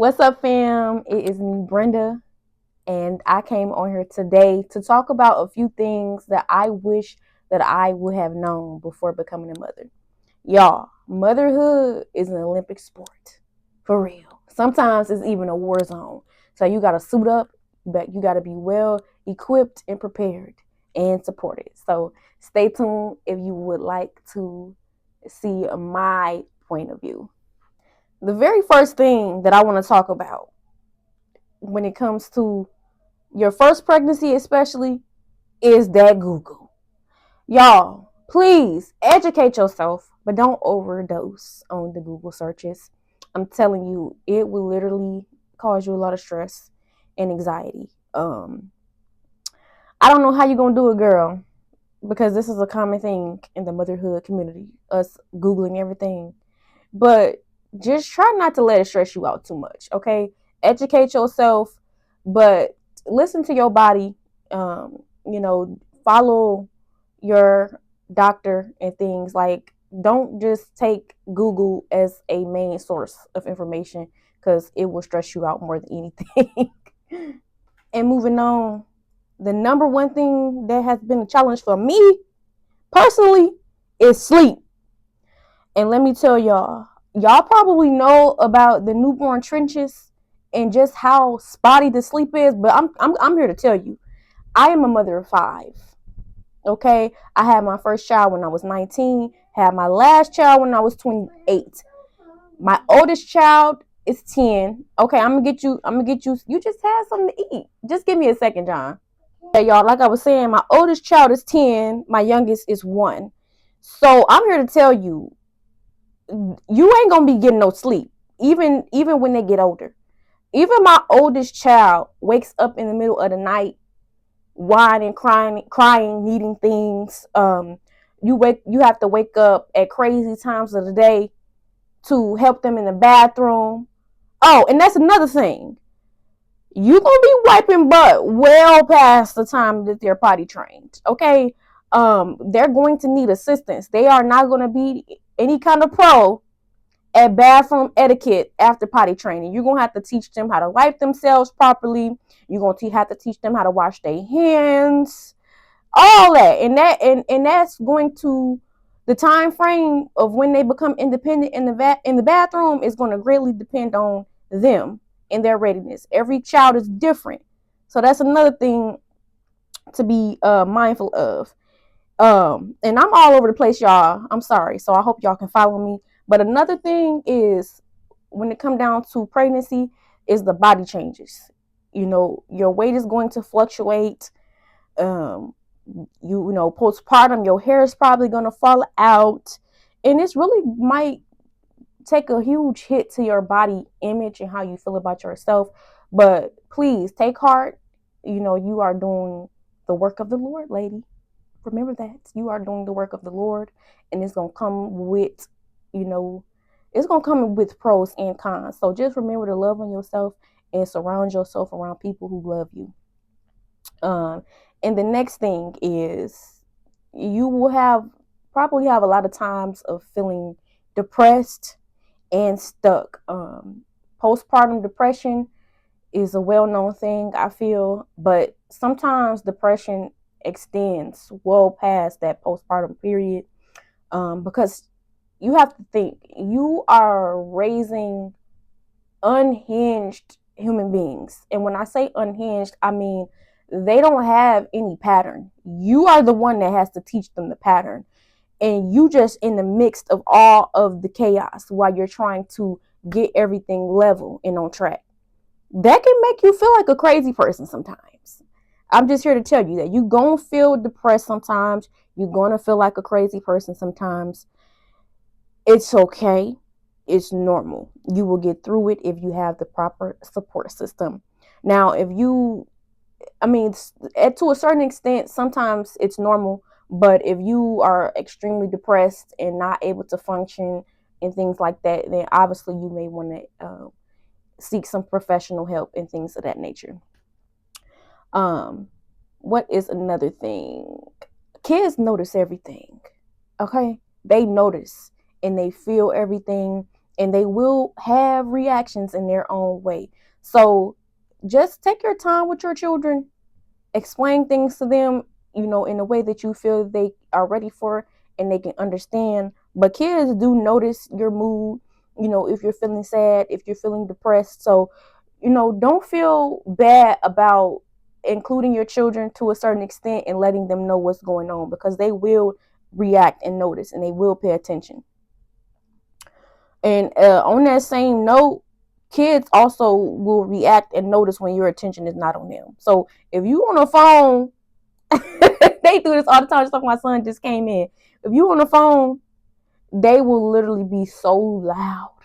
What's up, fam? It is me, Brenda, and I came on here today to talk about a few things that I wish that I would have known before becoming a mother. Y'all, motherhood is an Olympic sport. For real. Sometimes it's even a war zone. So you gotta suit up, but you gotta be well equipped and prepared and supported. So stay tuned if you would like to see my point of view. The very first thing that I want to talk about when it comes to your first pregnancy, especially, is that Google. Y'all, please educate yourself, but don't overdose on the Google searches. I'm telling you, it will literally cause you a lot of stress and anxiety. I don't know how you're gonna do it, girl, because this is a common thing in the motherhood community, us Googling everything. But just try not to let it stress you out too much, okay? Educate yourself, but listen to your body. Follow your doctor and things. Like, don't just take Google as a main source of information because it will stress you out more than anything. And moving on, the number one thing that has been a challenge for me personally is sleep. And let me tell y'all probably know about the newborn trenches and just how spotty the sleep is, but I'm here to tell you, I am a mother of 5. Okay, I had my first child when I was 19, had my last child when I was 28. My oldest child is 10. Okay, I'm gonna get you. You just had something to eat. Just give me a second, John. Hey, y'all, like I was saying, my oldest child is 10, my youngest is 1. So I'm here to tell you, you ain't gonna be getting no sleep, even when they get older. Even my oldest child wakes up in the middle of the night, whining, crying, needing things. You have to wake up at crazy times of the day to help them in the bathroom. Oh, and that's another thing. You gonna be wiping butt well past the time that they're potty trained. Okay, they're going to need assistance. They are not going to be any kind of pro at bathroom etiquette after potty training. You're going to have to teach them how to wipe themselves properly. You're going to have to teach them how to wash their hands, all that. And that's going to, the time frame of when they become independent in the bathroom is going to greatly depend on them and their readiness. Every child is different. So that's another thing to be mindful of. And I'm all over the place, y'all. I'm sorry. So I hope y'all can follow me. But another thing is, when it comes down to pregnancy, is the body changes. You know, your weight is going to fluctuate. Postpartum, your hair is probably going to fall out. And this really might take a huge hit to your body image and how you feel about yourself. But please take heart. You know, you are doing the work of the Lord, lady. Remember that you are doing the work of the Lord, and it's gonna come with, it's gonna come with pros and cons. So just remember to love on yourself and surround yourself around people who love you. And the next thing is, you will probably have a lot of times of feeling depressed and stuck. Postpartum depression is a well-known thing, I feel, but sometimes depression extends well past that postpartum period, because you have to think, you are raising unhinged human beings. And when I say unhinged, I mean they don't have any pattern. You are the one that has to teach them the pattern, and you just in the midst of all of the chaos while you're trying to get everything level and on track. That can make you feel like a crazy person sometimes. I'm just here to tell you that you're going to feel depressed sometimes. You're going to feel like a crazy person sometimes. It's okay. It's normal. You will get through it if you have the proper support system. Now, to a certain extent, sometimes it's normal. But if you are extremely depressed and not able to function and things like that, then obviously you may want to seek some professional help and things of that nature. What is another thing? Kids notice everything. Okay, they notice and they feel everything, and they will have reactions in their own way. So just take your time with your children, explain things to them, in a way that you feel they are ready for and they can understand. But kids do notice your mood, if you're feeling sad, if you're feeling depressed. So, don't feel bad about including your children to a certain extent and letting them know what's going on, because they will react and notice and they will pay attention. And on that same note, kids also will react and notice when your attention is not on them. So if you on a phone, they do this all the time. Just like my son just came in. If you on the phone, they will literally be so loud.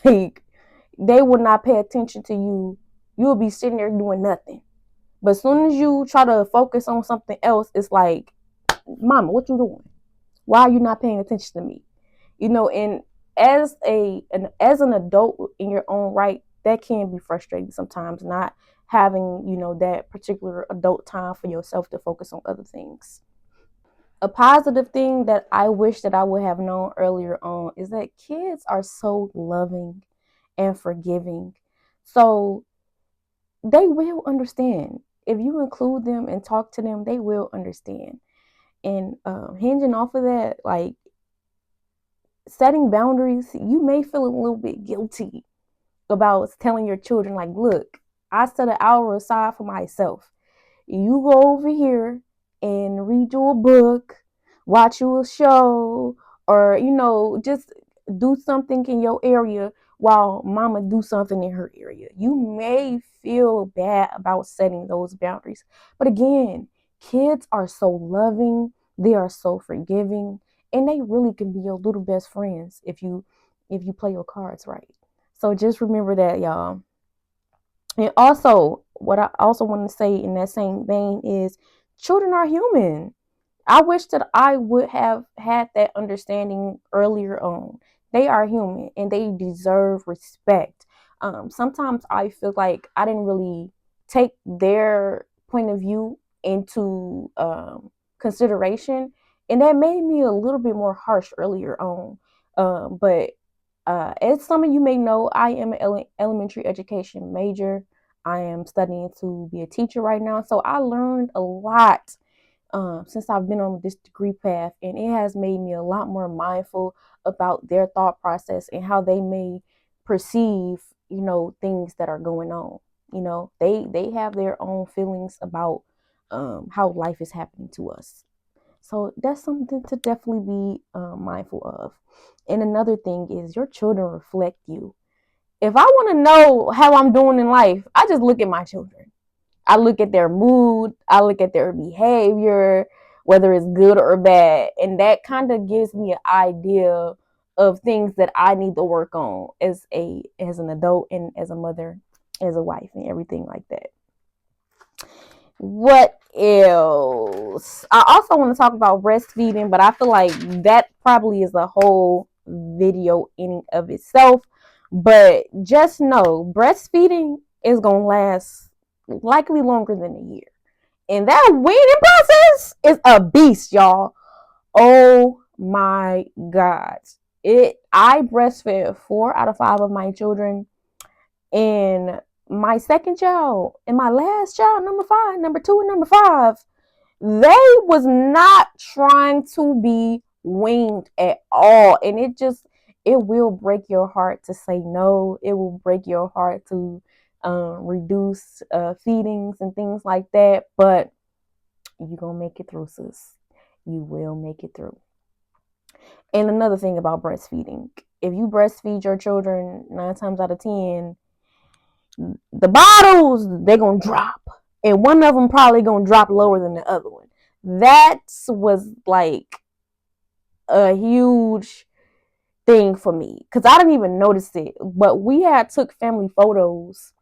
Like, they will not pay attention to you. You'll be sitting there doing nothing. But as soon as you try to focus on something else, it's like, Mama, what you doing? Why are you not paying attention to me? And as an adult in your own right, that can be frustrating sometimes, not having, that particular adult time for yourself to focus on other things. A positive thing that I wish that I would have known earlier on is that kids are so loving and forgiving. So they will understand. If you include them and talk to them, they will understand. And hinging off of that, like, setting boundaries, you may feel a little bit guilty about telling your children, like, look, I set an hour aside for myself. You go over here and read you a book, watch you a show, or, just do something in your area while mama do something in her area. You may feel bad about setting those boundaries. But again, kids are so loving, they are so forgiving, and they really can be your little best friends if you play your cards right. So just remember that, y'all. And also, what I also want to say in that same vein is children are human. I wish that I would have had that understanding earlier on. They are human and they deserve respect. Sometimes I feel like I didn't really take their point of view into consideration, and that made me a little bit more harsh earlier on. But as some of you may know, I am an elementary education major. I am studying to be a teacher right now. So I learned a lot since I've been on this degree path, and it has made me a lot more mindful about their thought process and how they may perceive, things that are going on. They have their own feelings about how life is happening to us. So that's something to definitely be mindful of. And another thing is your children reflect you. If I want to know how I'm doing in life, I just look at my children. I look at their mood, I look at their behavior, whether it's good or bad. And that kind of gives me an idea of things that I need to work on as an adult and as a mother, as a wife, and everything like that. What else? I also want to talk about breastfeeding, but I feel like that probably is a whole video in of itself. But just know, breastfeeding is gonna last likely longer than a year, and that weaning process is a beast, y'all. Oh my god! I breastfed 4 out of 5 of my children, and my second child and my last child, number 5, number 2, and number 5, they was not trying to be weaned at all. And it will break your heart to say no. It will break your heart to reduce feedings and things like that. But you're going to make it through, sis. You will make it through. And another thing about breastfeeding, if you breastfeed your children 9 times out of 10, the bottles, they're gonna drop, and one of them probably gonna drop lower than the other one. That was like a huge thing for me, because I didn't even notice it. But we had took family photos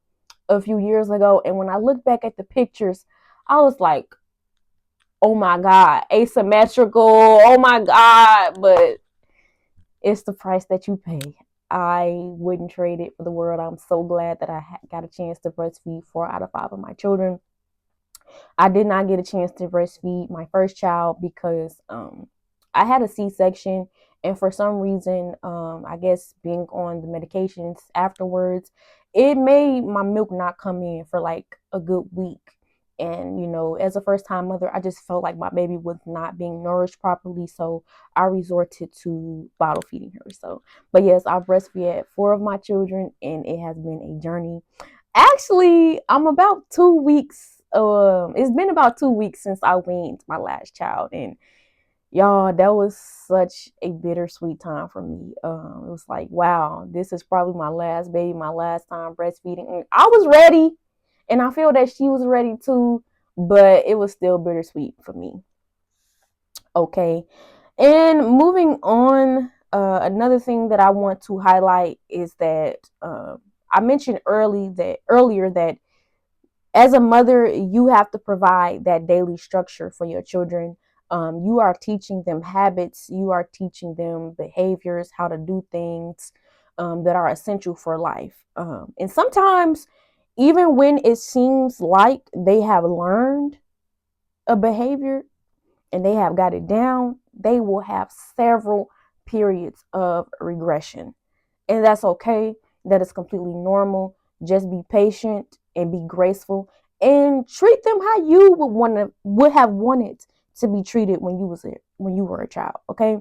a few years ago, and when I look back at the pictures, I was like, oh my god, asymmetrical, oh my god. But it's the price that you pay. I wouldn't trade it for the world. I'm so glad that I got a chance to breastfeed 4 out of 5 of my children. I did not get a chance to breastfeed my first child because I had a C-section, And for some reason, I guess being on the medications afterwards, it made my milk not come in for like a good week. And as a first time mother, I just felt like my baby was not being nourished properly, so I resorted to bottle feeding her. So, but yes, I've breastfed 4 of my children, and it has been a journey. Actually, I'm about 2 weeks. It's been about 2 weeks since I weaned my last child, and y'all, that was such a bittersweet time for me. It was like, wow, this is probably my last baby, my last time breastfeeding. And I was ready, and I feel that she was ready too, but it was still bittersweet for me. Okay, and moving on, another thing that I want to highlight is that I mentioned earlier that as a mother, you have to provide that daily structure for your children. You are teaching them habits, you are teaching them behaviors, how to do things that are essential for life. And sometimes, even when it seems like they have learned a behavior and they have got it down, they will have several periods of regression. And that's okay. That is completely normal. Just be patient and be graceful and treat them how you would have wanted to be treated when you were a child. Okay.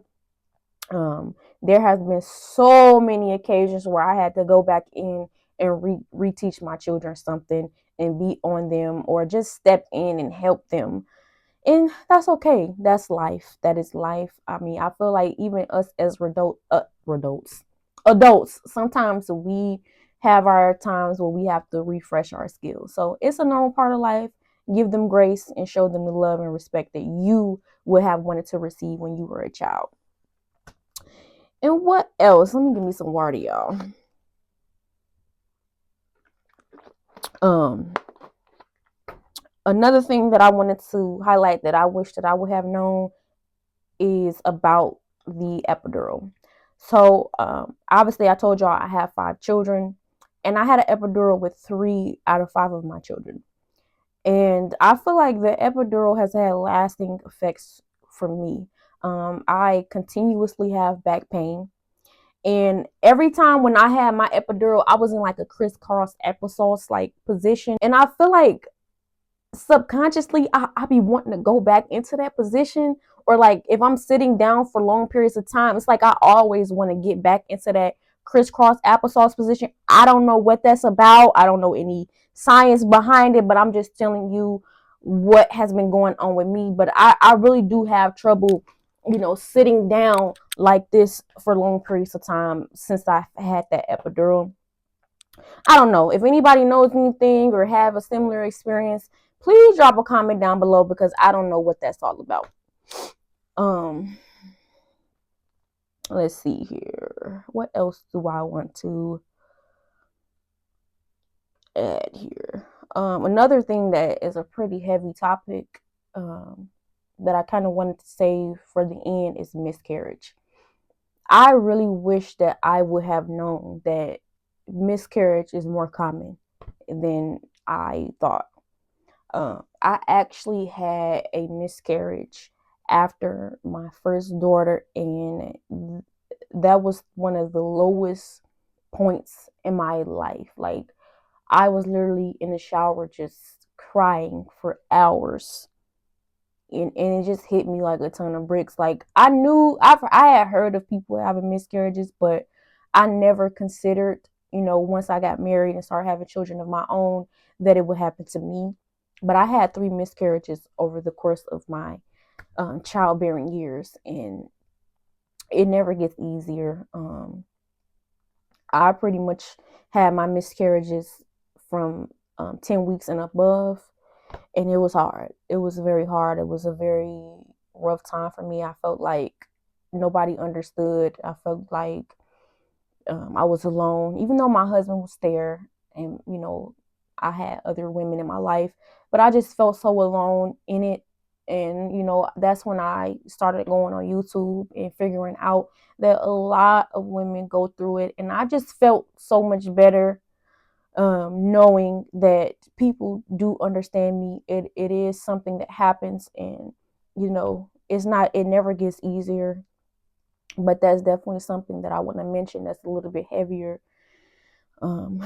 There has been so many occasions where I had to go back in and reteach my children something and be on them or just step in and help them, and that's okay. That's life. That is life. I mean, I feel like even us as adults, sometimes we have our times where we have to refresh our skills. So it's a normal part of life. Give them grace and show them the love and respect that you would have wanted to receive when you were a child. And what else? Let me give me some water, y'all. Um, Another thing that I wanted to highlight that I wish that I would have known is about the epidural. So obviously I told y'all I have 5 children, and I had an epidural with 3 out of 5 of my children. And I feel like the epidural has had lasting effects for me. I continuously have back pain. And every time when I had my epidural, I was in like a crisscross applesauce like position. And I feel like subconsciously I be wanting to go back into that position, or like if I'm sitting down for long periods of time, it's like I always want to get back into that crisscross applesauce position. I don't know what that's about. I don't know any science behind it, but I'm just telling you what has been going on with me. But I really do have trouble, sitting down like this for long periods of time since I had that epidural. I don't know if anybody knows anything or have a similar experience. Please drop a comment down below because I don't know what that's all about. Um, let's see here. What else do I want to add here? Another thing that is a pretty heavy topic that I kind of wanted to save for the end is miscarriage. I really wish that I would have known that miscarriage is more common than I thought. I actually had a miscarriage after my first daughter, and that was one of the lowest points in my life. Like, I was literally in the shower just crying for hours. And it just hit me like a ton of bricks. Like, I had heard of people having miscarriages, but I never considered, once I got married and started having children of my own, that it would happen to me. But I had 3 miscarriages over the course of my childbearing years, and it never gets easier. I pretty much had my miscarriages from 10 weeks and above, and it was hard. It was very hard. It was a very rough time for me. I felt like nobody understood. I felt like I was alone, even though my husband was there, and I had other women in my life, but I just felt so alone in it. And that's when I started going on YouTube and figuring out that a lot of women go through it, and I just felt so much better knowing that people do understand me. It is something that happens, and it never gets easier. But that's definitely something that I want to mention that's a little bit heavier. Um,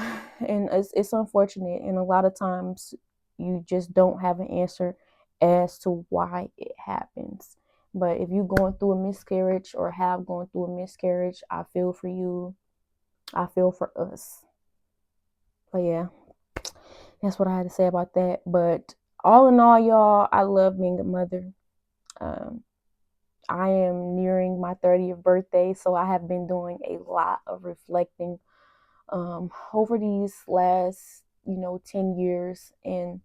and it's unfortunate, and a lot of times you just don't have an answer as to why it happens. But if you're going through a miscarriage or have gone through a miscarriage, I feel for you. I feel for us. But yeah, that's what I had to say about that. But all in all, y'all, I love being a mother. Um, I am nearing my 30th birthday, so I have been doing a lot of reflecting over these last, 10 years. And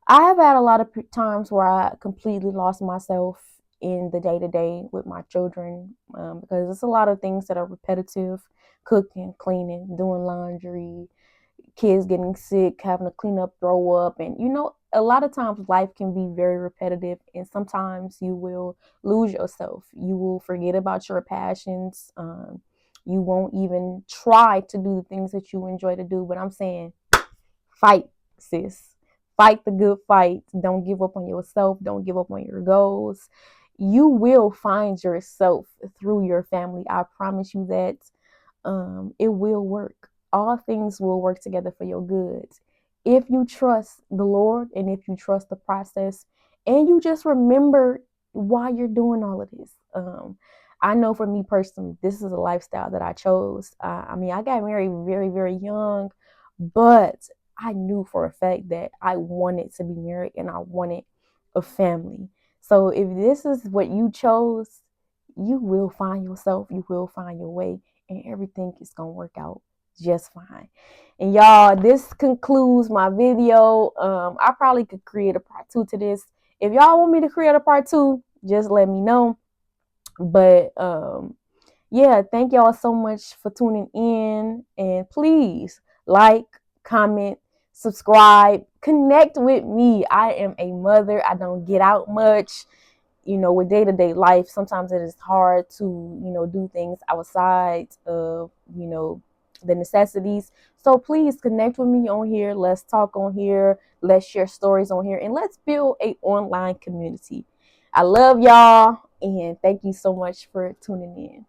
I have had a lot of times where I completely lost myself in the day to day with my children, because it's a lot of things that are repetitive: cooking, cleaning, doing laundry, kids getting sick, having to clean up, throw up. And, a lot of times life can be very repetitive, and sometimes you will lose yourself. You will forget about your passions. You won't even try to do the things that you enjoy to do. But I'm saying, fight, sis. Fight the good fight. Don't give up on yourself. Don't give up on your goals. You will find yourself through your family. I promise you that. It will work. All things will work together for your good if you trust the Lord and if you trust the process, and you just remember why you're doing all of this. I know for me personally, this is a lifestyle that I chose. I mean, I got married very, very young, but I knew for a fact that I wanted to be married and I wanted a family. So if this is what you chose, you will find yourself, you will find your way, and everything is going to work out just fine. And y'all, this concludes my video. I probably could create a part 2 to this. If y'all want me to create a part 2, just let me know. But yeah, thank y'all so much for tuning in, and please like, comment, subscribe, connect with me. I am a mother. I don't get out much, with day-to-day life. Sometimes it is hard to, do things outside of, the necessities. So please connect with me on here. Let's talk on here. Let's share stories on here, and let's build a online community. I love y'all, and thank you so much for tuning in.